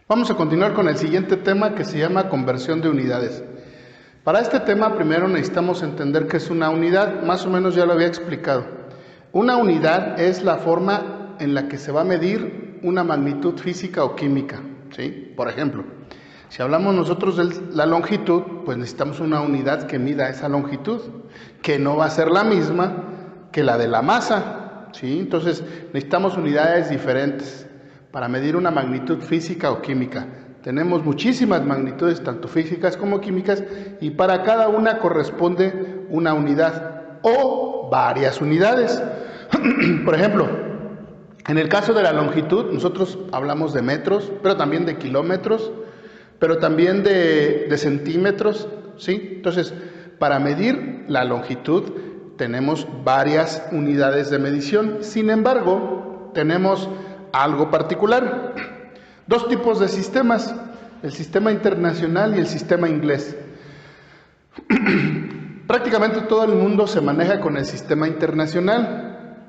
Vamos a continuar con el siguiente tema que se llama conversión de unidades. Para este tema primero necesitamos entender qué es una unidad, más o menos ya lo había explicado. Una unidad es la forma en la que se va a medir una magnitud física o química, ¿sí? Por ejemplo, si hablamos nosotros de la longitud, pues necesitamos una unidad que mida esa longitud, que no va a ser la misma que la de la masa, ¿sí? Entonces necesitamos unidades diferentes para medir una magnitud física o química. Tenemos muchísimas magnitudes, tanto físicas como químicas, y para cada una corresponde una unidad o varias unidades. Por ejemplo, en el caso de la longitud, nosotros hablamos de metros, pero también de kilómetros, pero también de centímetros, ¿sí? Entonces, para medir la longitud tenemos varias unidades de medición. Sin embargo, tenemos algo particular. Dos tipos de sistemas, el sistema internacional y el sistema inglés. Prácticamente todo el mundo se maneja con el sistema internacional,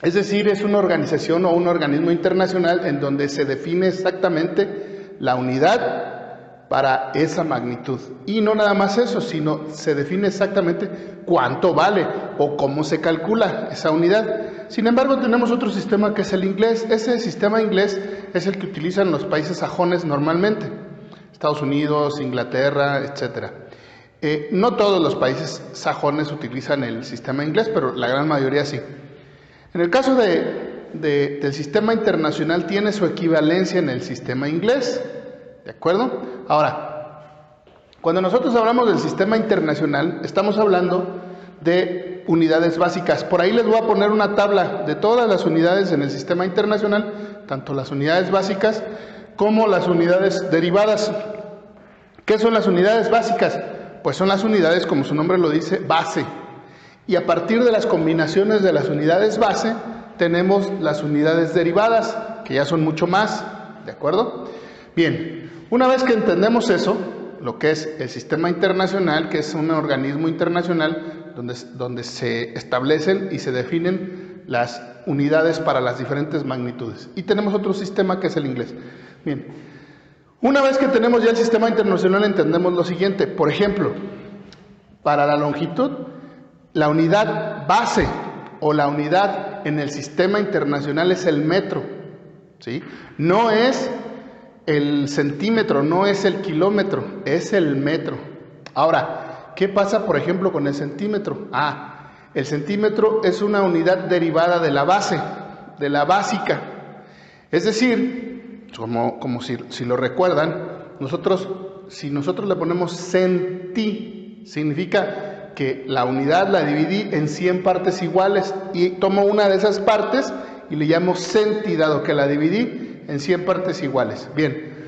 es decir, es una organización o un organismo internacional en donde se define exactamente la unidad para esa magnitud. Y no nada más eso, sino se define exactamente cuánto vale o cómo se calcula esa unidad. Sin embargo, tenemos otro sistema que es el inglés. Ese sistema inglés es el que utilizan los países sajones normalmente, Estados Unidos, Inglaterra, etc. No todos los países sajones utilizan el sistema inglés, pero la gran mayoría sí. En el caso del sistema internacional tiene su equivalencia en el sistema inglés, ¿de acuerdo? Ahora, cuando nosotros hablamos del sistema internacional, estamos hablando de unidades básicas. Por ahí les voy a poner una tabla de todas las unidades en el sistema internacional, tanto las unidades básicas como las unidades derivadas. ¿Qué son las unidades básicas? Pues son las unidades, como su nombre lo dice, base. Y a partir de las combinaciones de las unidades base, tenemos las unidades derivadas, que ya son mucho más, ¿de acuerdo? Bien, una vez que entendemos eso, lo que es el sistema internacional, que es un organismo internacional donde se establecen y se definen las unidades para las diferentes magnitudes. Y tenemos otro sistema que es el inglés. Bien, una vez que tenemos ya el sistema internacional, entendemos lo siguiente. Por ejemplo, para la longitud, la unidad base o la unidad en el sistema internacional es el metro, ¿sí? No es el centímetro, no es el kilómetro, es el metro. Ahora, ¿qué pasa, por ejemplo, con el centímetro? El centímetro es una unidad derivada de la base, de la básica. Es decir, como si lo recuerdan, si nosotros le ponemos centi, significa que la unidad la dividí en 100 partes iguales y tomo una de esas partes y le llamo centi, dado que la dividí en 100 partes iguales. Bien,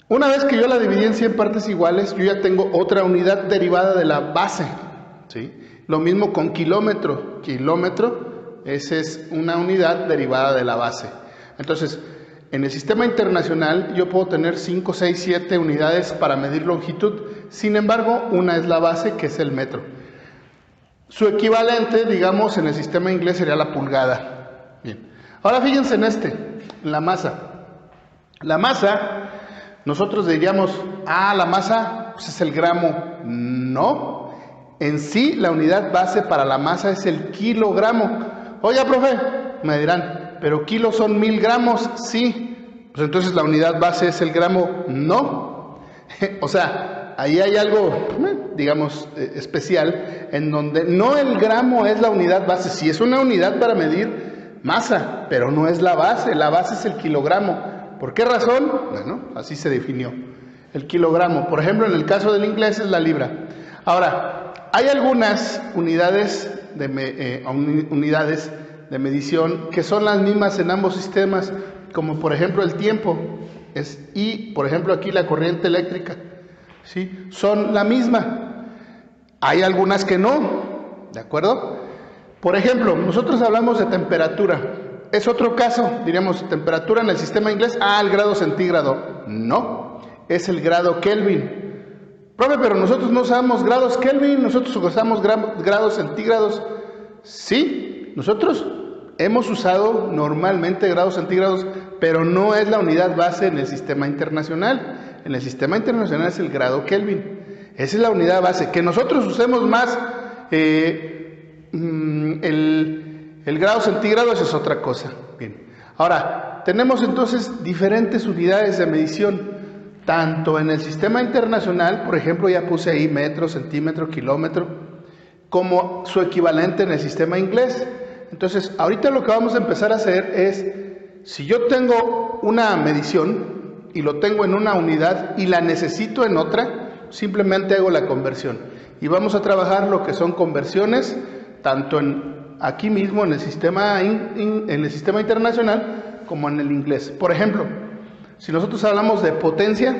una vez que yo la dividí en 100 partes iguales, yo ya tengo otra unidad derivada de la base, ¿sí? Lo mismo con kilómetro. Kilómetro, esa es una unidad derivada de la base. Entonces, en el sistema internacional yo puedo tener 5, 6, 7 unidades para medir longitud. Sin embargo, una es la base, que es el metro. Su equivalente, digamos, en el sistema inglés sería la pulgada. Bien. Ahora fíjense en la masa. La masa, nosotros diríamos, la masa pues es el gramo. No. En sí, la unidad base para la masa es el kilogramo. Oiga, profe, me dirán, pero kilos son 1000 gramos. Sí. Pues entonces la unidad base es el gramo. No. O sea, ahí hay algo, digamos, especial, en donde no el gramo es la unidad base. Sí es una unidad para medir masa, pero no es la base es el kilogramo. ¿Por qué razón? Bueno, así se definió, el kilogramo. Por ejemplo, en el caso del inglés es la libra. Ahora, hay algunas unidades de medición que son las mismas en ambos sistemas, como por ejemplo el tiempo, y por ejemplo aquí la corriente eléctrica, ¿sí? Son la misma. Hay algunas que no, ¿de acuerdo? Por ejemplo, nosotros hablamos de temperatura. Es otro caso, diríamos, temperatura en el sistema inglés, el grado centígrado. No, es el grado Kelvin. Profe, pero nosotros no usamos grados Kelvin, nosotros usamos grados centígrados. Sí, nosotros hemos usado normalmente grados centígrados pero no es la unidad base en el sistema internacional. En el sistema internacional es el grado Kelvin. Esa es la unidad base. Que nosotros usemos más el grado centígrado, esa es otra cosa. Bien. Ahora, tenemos entonces diferentes unidades de medición, tanto en el sistema internacional, por ejemplo, ya puse ahí metro, centímetro, kilómetro, como su equivalente en el sistema inglés. Entonces, ahorita lo que vamos a empezar a hacer es, si yo tengo una medición y lo tengo en una unidad y la necesito en otra, simplemente hago la conversión. Y vamos a trabajar lo que son conversiones, tanto aquí mismo en el sistema internacional como en el inglés. Por ejemplo, si nosotros hablamos de potencia,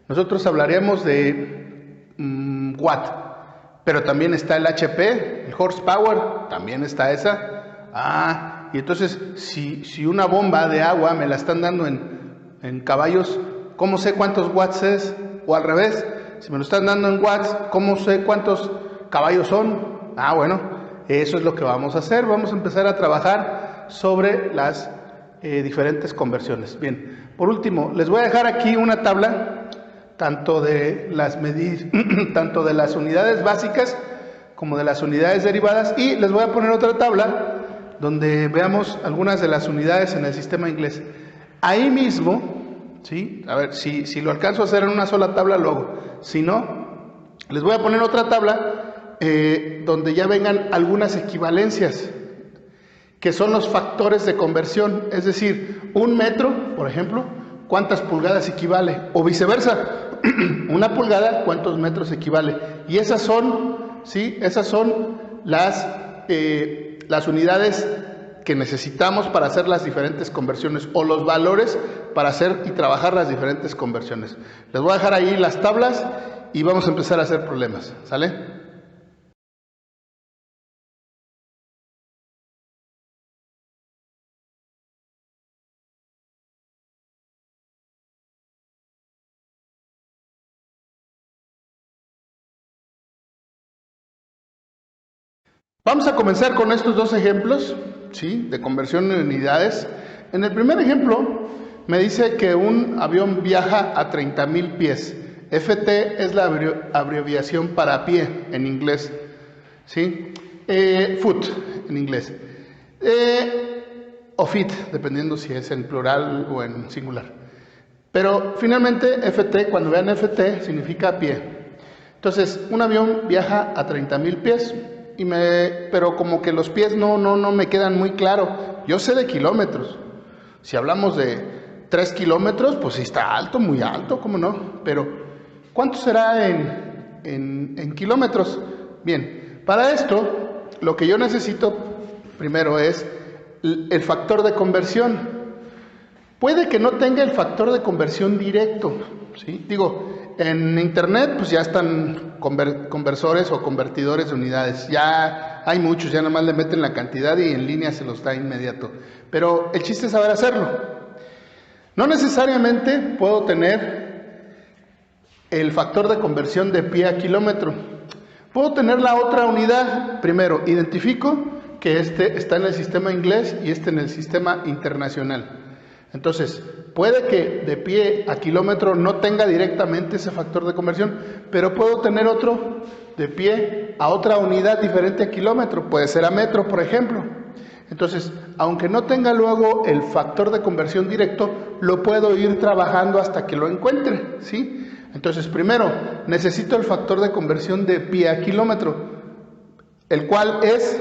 nosotros hablaríamos de watt, pero también está el HP, el horsepower, también está esa. Y entonces si una bomba de agua me la están dando en caballos, ¿cómo sé cuántos watts es? O al revés, si me lo están dando en watts, ¿cómo sé cuántos caballos son? Bueno, eso es lo que vamos a hacer. Vamos a empezar a trabajar sobre las diferentes conversiones. Bien, por último, les voy a dejar aquí una tabla, tanto de las unidades básicas como de las unidades derivadas, y les voy a poner otra tabla donde veamos algunas de las unidades en el sistema inglés. Ahí mismo, ¿sí? A ver, si lo alcanzo a hacer en una sola tabla, lo hago. Si no, les voy a poner otra tabla donde ya vengan algunas equivalencias, que son los factores de conversión. Es decir, un metro, por ejemplo, ¿cuántas pulgadas equivale? O viceversa, una pulgada, ¿cuántos metros equivale? Y esas son, ¿sí? Esas son las unidades que necesitamos para hacer las diferentes conversiones, o los valores para hacer y trabajar las diferentes conversiones. Les voy a dejar ahí las tablas y vamos a empezar a hacer problemas, ¿sale? Vamos a comenzar con estos dos ejemplos, ¿sí? De conversión en unidades. En el primer ejemplo me dice que un avión viaja a 30,000 pies. FT es la abreviación para pie en inglés, ¿sí? Foot en inglés. O feet, dependiendo si es en plural o en singular. Pero finalmente FT, cuando vean FT, significa pie. Entonces, un avión viaja a 30,000 pies. Pero como que los pies no me quedan muy claro. Yo sé de kilómetros. Si hablamos de 3 kilómetros, pues sí está alto, muy alto, ¿cómo no? Pero, ¿cuánto será en kilómetros? Bien, para esto, lo que yo necesito primero es el factor de conversión. Puede que no tenga el factor de conversión directo, ¿sí? Digo, en internet pues ya están conversores o convertidores de unidades, ya hay muchos, ya nada más le meten la cantidad y en línea se los da inmediato, pero el chiste es saber hacerlo. No necesariamente puedo tener el factor de conversión de pie a kilómetro, puedo tener la otra unidad. Primero identifico que este está en el sistema inglés y este en el sistema internacional. Entonces, puede que de pie a kilómetro no tenga directamente ese factor de conversión, pero puedo tener otro de pie a otra unidad diferente a kilómetro, puede ser a metro, por ejemplo. Entonces, aunque no tenga luego el factor de conversión directo, lo puedo ir trabajando hasta que lo encuentre, ¿sí? Entonces, primero, necesito el factor de conversión de pie a kilómetro, el cual es,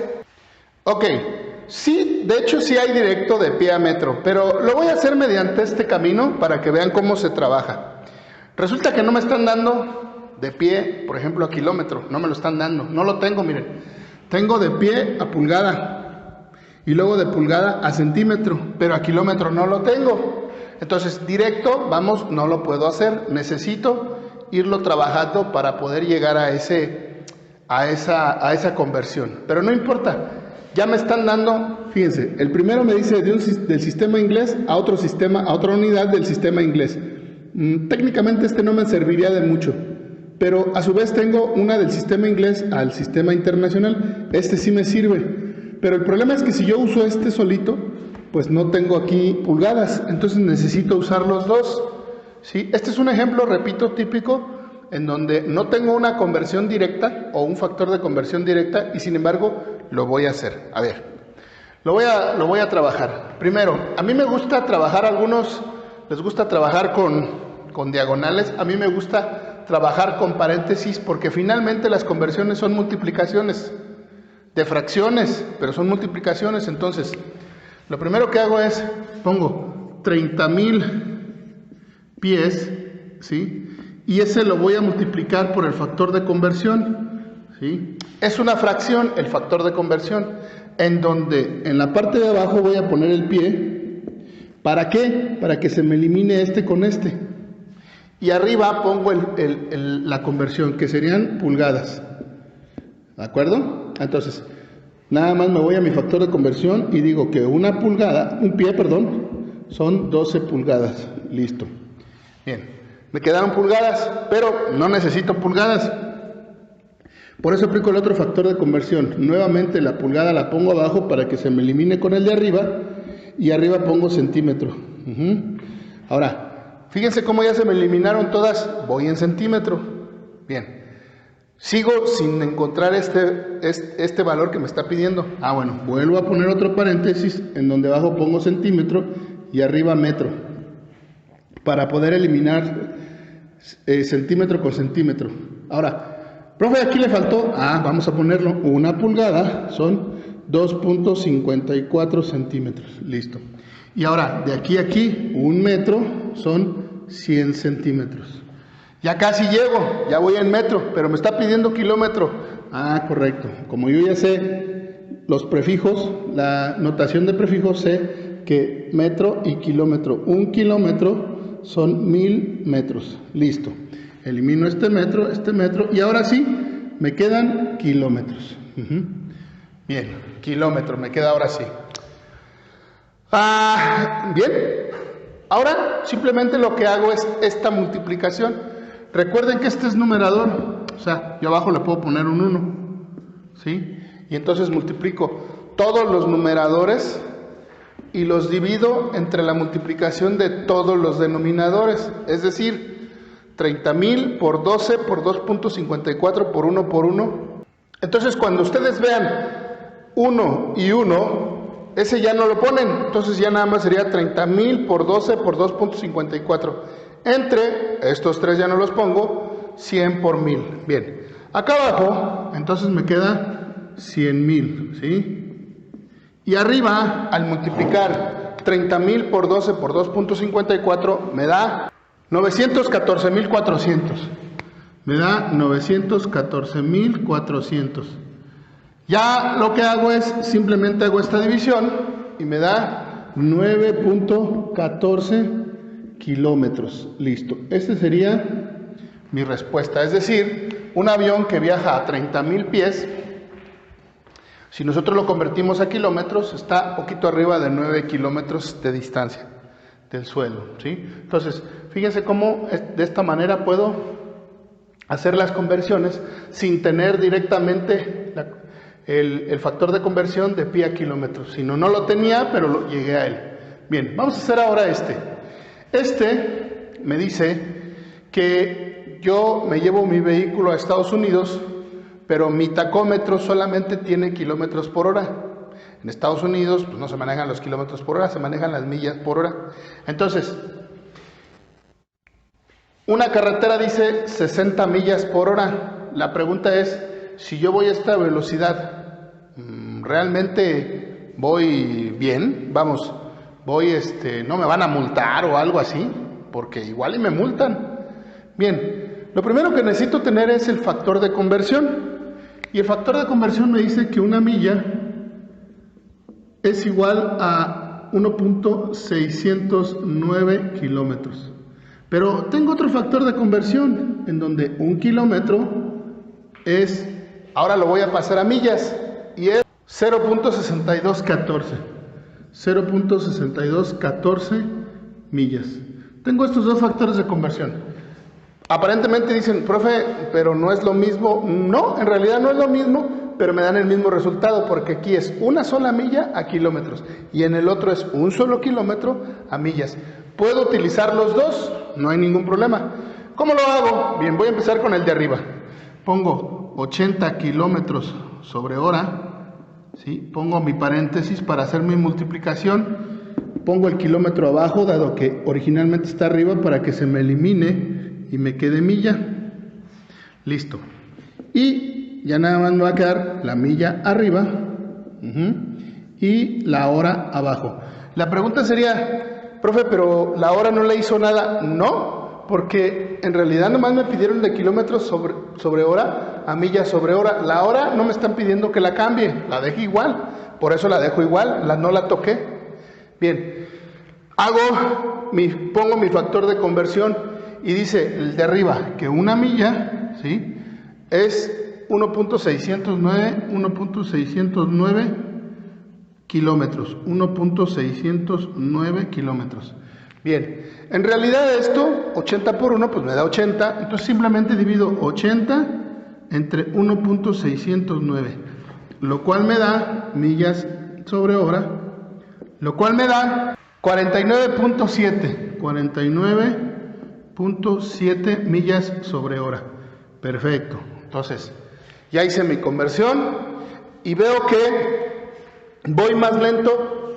sí, de hecho sí hay directo de pie a metro, pero lo voy a hacer mediante este camino para que vean cómo se trabaja. Resulta que no me están dando de pie, por ejemplo, a kilómetro, no me lo están dando, no lo tengo, miren. Tengo de pie a pulgada y luego de pulgada a centímetro, pero a kilómetro no lo tengo. Entonces, directo, vamos, no lo puedo hacer, necesito irlo trabajando para poder llegar a esa conversión, pero no importa. Ya me están dando, fíjense, el primero me dice del sistema inglés a otro sistema, a otra unidad del sistema inglés. Técnicamente este no me serviría de mucho, pero a su vez tengo una del sistema inglés al sistema internacional. Este sí me sirve, pero el problema es que si yo uso este solito, pues no tengo aquí pulgadas, entonces necesito usar los dos, ¿sí? Este es un ejemplo, repito, típico, en donde no tengo una conversión directa o un factor de conversión directa y sin embargo lo voy a hacer. A ver, lo voy a trabajar. Primero, a mí me gusta trabajar, a algunos les gusta trabajar con diagonales, a mí me gusta trabajar con paréntesis porque finalmente las conversiones son multiplicaciones de fracciones, pero son multiplicaciones. Entonces, lo primero que hago es, pongo 30,000 pies, ¿sí? Y ese lo voy a multiplicar por el factor de conversión, ¿sí? Es una fracción, el factor de conversión, en donde en la parte de abajo voy a poner el pie. ¿Para qué? Para que se me elimine este con este. Y arriba pongo la conversión, que serían pulgadas. ¿De acuerdo? Entonces, nada más me voy a mi factor de conversión y digo que un pie, son 12 pulgadas. Listo. Bien, me quedaron pulgadas, pero no necesito pulgadas. Por eso aplico el otro factor de conversión. Nuevamente la pulgada la pongo abajo para que se me elimine con el de arriba y arriba pongo centímetro. Ahora, fíjense cómo ya se me eliminaron todas, voy en centímetro. Bien. Sigo sin encontrar este valor que me está pidiendo. Bueno, vuelvo a poner otro paréntesis en donde abajo pongo centímetro y arriba metro para poder eliminar centímetro con centímetro. Ahora, profe, aquí le faltó, vamos a ponerlo, una pulgada son 2.54 centímetros. Listo. Y ahora, de aquí a aquí, un metro son 100 centímetros. Ya casi llego, ya voy en metro, pero me está pidiendo kilómetro. Correcto. Como yo ya sé los prefijos, la notación de prefijos, sé que metro y kilómetro. Un kilómetro son 1000 metros. Listo. Elimino este metro, y ahora sí, me quedan kilómetros. Bien, kilómetro, me queda ahora sí. Bien. Ahora simplemente lo que hago es esta multiplicación. Recuerden que este es numerador, o sea, yo abajo le puedo poner un 1, ¿sí? Y entonces multiplico todos los numeradores y los divido entre la multiplicación de todos los denominadores, es decir, 30,000 por 12 por 2.54 por 1 por 1. Entonces cuando ustedes vean 1 y 1, ese ya no lo ponen, entonces ya nada más sería 30,000 por 12 por 2.54. Entre estos tres ya no los pongo, 100 por 1000. Bien, acá abajo, entonces me queda 100,000, ¿sí? Y arriba, al multiplicar 30,000 por 12 por 2.54, me da 914,400. Me da 914,400. Ya lo que hago es, simplemente hago esta división y me da 9.14 kilómetros. Listo. Esta sería mi respuesta. Es decir, un avión que viaja a 30,000 pies, si nosotros lo convertimos a kilómetros, está poquito arriba de 9 kilómetros de distancia del suelo, ¿sí? Entonces, fíjense cómo de esta manera puedo hacer las conversiones sin tener directamente el factor de conversión de pie a kilómetros. Si no lo tenía, pero llegué a él. Bien, vamos a hacer ahora este. Este me dice que yo me llevo mi vehículo a Estados Unidos, pero mi tacómetro solamente tiene kilómetros por hora. En Estados Unidos pues no se manejan los kilómetros por hora, se manejan las millas por hora. Entonces, una carretera dice 60 millas por hora. La pregunta es, si yo voy a esta velocidad, ¿realmente voy bien? Vamos, no me van a multar o algo así, porque igual y me multan. Bien, lo primero que necesito tener es el factor de conversión. Y el factor de conversión me dice que una milla es igual a 1.609 kilómetros. Pero tengo otro factor de conversión, en donde un kilómetro es, ahora lo voy a pasar a millas, y es 0.6214. 0.6214 millas. Tengo estos dos factores de conversión. Aparentemente dicen, profe, pero no es lo mismo. No, en realidad no es lo mismo, pero me dan el mismo resultado, porque aquí es una sola milla a kilómetros y en el otro es un solo kilómetro a millas. ¿Puedo utilizar los dos? No hay ningún problema. ¿Cómo lo hago? Bien, voy a empezar con el de arriba. Pongo 80 kilómetros sobre hora, ¿sí? Pongo mi paréntesis para hacer mi multiplicación. Pongo el kilómetro abajo, dado que originalmente está arriba, para que se me elimine y me quede milla. Listo. Y ya nada más me va a quedar la milla arriba y la hora abajo. La pregunta sería, profe, pero la hora no le hizo nada. No, porque en realidad nomás me pidieron de kilómetros sobre hora a millas sobre hora. La hora no me están pidiendo que la cambie, la deje igual. Por eso la dejo igual, no la toqué. Bien, pongo mi factor de conversión y dice el de arriba que una milla, ¿sí?, es 1.609 kilómetros. 1.609 kilómetros. Bien, en realidad esto, 80 por 1, pues me da 80. Entonces simplemente divido 80 entre 1.609, lo cual me da millas sobre hora, lo cual me da 49.7 millas sobre hora. Perfecto. Entonces, ya hice mi conversión y veo que voy más lento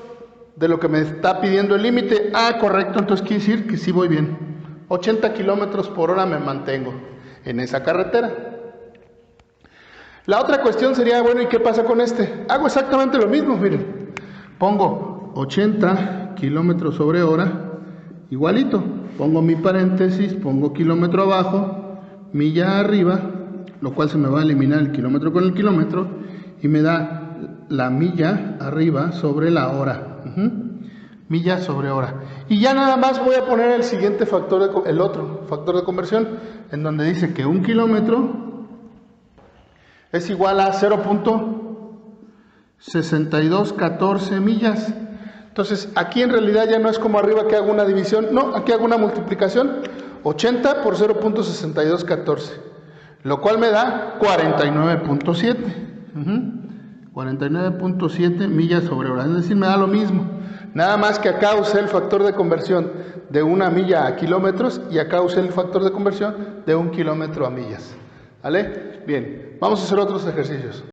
de lo que me está pidiendo el límite. Ah, correcto, entonces quiere decir que sí voy bien. 80 kilómetros por hora me mantengo en esa carretera. La otra cuestión sería, bueno, ¿y qué pasa con este? Hago exactamente lo mismo, miren. Pongo 80 kilómetros sobre hora, igualito. Pongo mi paréntesis, pongo kilómetro abajo, milla arriba, lo cual se me va a eliminar el kilómetro con el kilómetro y me da la milla arriba sobre la hora. Milla sobre hora. Y ya nada más voy a poner el siguiente factor, el otro factor de conversión, en donde dice que un kilómetro es igual a 0.6214 millas. Entonces aquí en realidad ya no es como arriba que hago una división, no, aquí hago una multiplicación. 80 por 0.6214, lo cual me da 49.7. 49.7 millas sobre hora, es decir, me da lo mismo. Nada más que acá usé el factor de conversión de una milla a kilómetros y acá usé el factor de conversión de un kilómetro a millas. ¿Vale? Bien, vamos a hacer otros ejercicios.